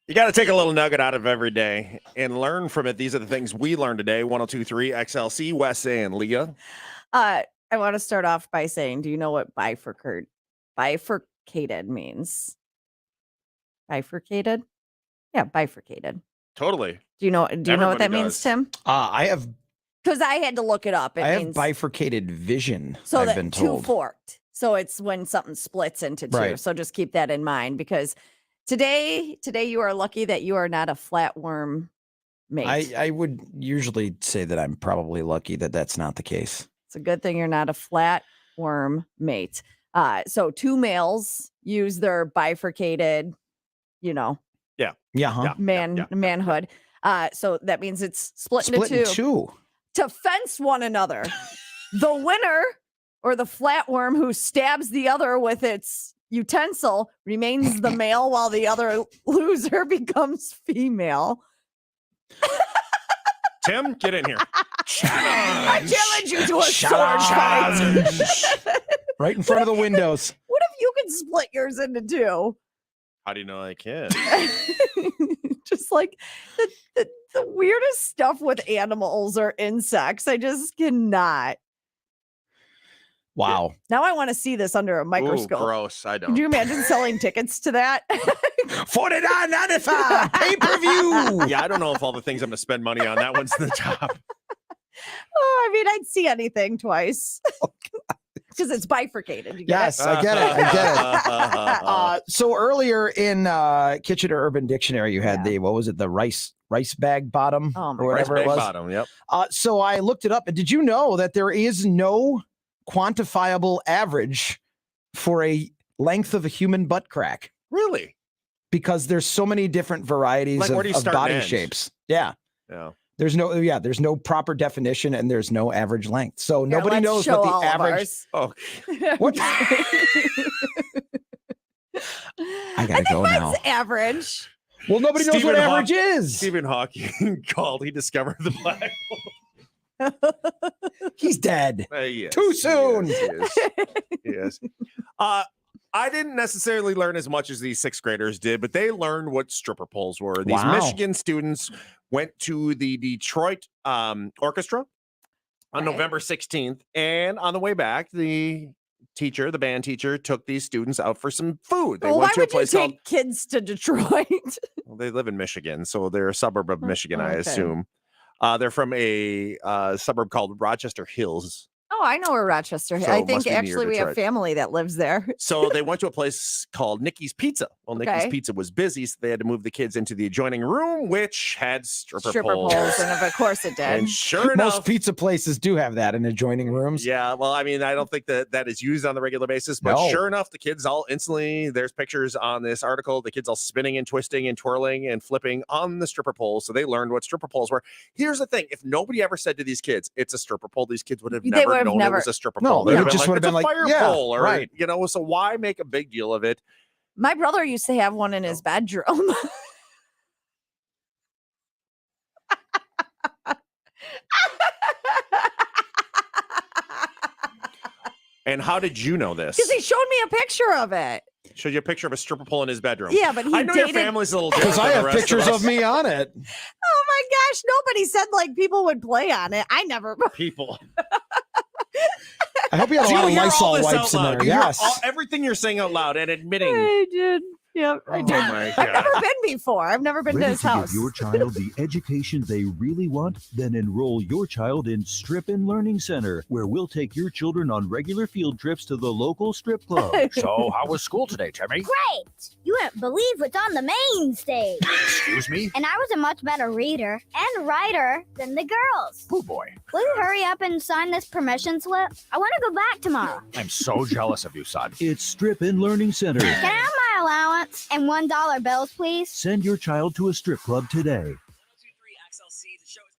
You got to take a little nugget out of every day and learn from it. These are the things we learned today. 102.3 XLC, Wes and Leah. I want to start off by saying, do you know what bifurcated means? Bifurcated? Yeah, bifurcated. Totally. Do you know what that means, Tim? I have Because I had to look it up. I have bifurcated vision. So I've that been told. two-forked. So it's when something splits into two. Right. So just keep that in mind because today you are lucky that you are not a flatworm mate. I would usually say that I'm probably lucky that that's not the case. It's a good thing you're not a flatworm mate. So two males use their bifurcated, manhood. So that means it's split into two. To fence one another. The winner or the flatworm who stabs the other with its utensil remains the male while the other loser becomes female. Tim, get in here. I challenge you to a sword fight. Right in front of the windows. What if you could split yours into two? How do you know I can? Just like the weirdest stuff with animals or insects. I just cannot. Wow. Now I want to see this under a microscope. Ooh, gross. I don't. Could you imagine selling tickets to that? $49.95 pay-per-view. Yeah, I don't know if all the things I'm going to spend money on, that one's the top. Oh, I mean, I'd see anything twice. Because it's bifurcated. You get Yes, it? I get it. So earlier in Kitchener Urban Dictionary, you had the rice bag bottom or whatever rice it was. bag bottom, yep. So I looked it up. And did you know that there is no quantifiable average for a length of a human butt crack? Really? Because there's so many different varieties Like, where do you of start body and end? shapes. Yeah. Yeah. There's no proper definition and there's no average length. So Here, nobody let's knows show what all the of average. ours. Oh, What? I gotta go now. That's average. Well, nobody knows what average is. Stephen Hawking he discovered the black hole. He's dead. Yes, Too soon. He is. I didn't necessarily learn as much as these sixth graders did, but they learned what stripper poles were. These Wow. Michigan students went to the Detroit Orchestra on November 16th. And on the way back, the band teacher, took these students out for some food. They Well, went why to a would you place take kids to Detroit? well, they live in Michigan, so they're a suburb of Michigan, I okay. assume. They're from a suburb called Rochester Hills. Oh, I know where Rochester is. So I it must think be near actually we have Detroit. family that lives there. So they went to a place called Nikki's Pizza. Well, Nikki's Okay. Pizza was busy, so they had to move the kids into the adjoining room, which had stripper poles. and of course it did. And sure enough, Most pizza places do have that in adjoining rooms. yeah, well, I mean, I don't think that is used on the regular basis, but No. sure enough, the kids all instantly, there's pictures on this article, the kids all spinning and twisting and twirling and flipping on the stripper pole. So they learned what stripper poles were. Here's the thing. If nobody ever said to these kids, it's a stripper pole, these kids would have They never would have known never- it was a stripper No, pole. they They'd would just would have it's been a like, fire yeah, pole, or, right. so why make a big deal of it? My brother used to have one in his bedroom. And how did you know this? Because he showed me a picture of it. Showed you a picture of a stripper pole in his bedroom. Yeah, but he I know your dated- family's a little different Because I than have the rest pictures of, of us. me on it. Oh my gosh, nobody said like people would play on it. I never. people. I hope you had a Do lot you of hear all Lysol this wipes out in loud? there. Do you hear Yes. everything you're saying out loud and admitting. I did. Yep, I did. my I've never been before. I've never been to Ready his to house. give your child the education they really want? Then enroll your child in Strip and Learning Center, where we'll take your children on regular field trips to the local strip club. So, how was school today, Timmy? Great! You wouldn't believe what's on the main stage. Excuse me? And I was a much better reader and writer than the girls. Oh boy, Will you hurry up and sign this permission slip? I want to go back tomorrow. I'm so jealous of you, son. It's Strip and Learning Center. Can I have my allowance and $1 bills, please? Send your child to a strip club today.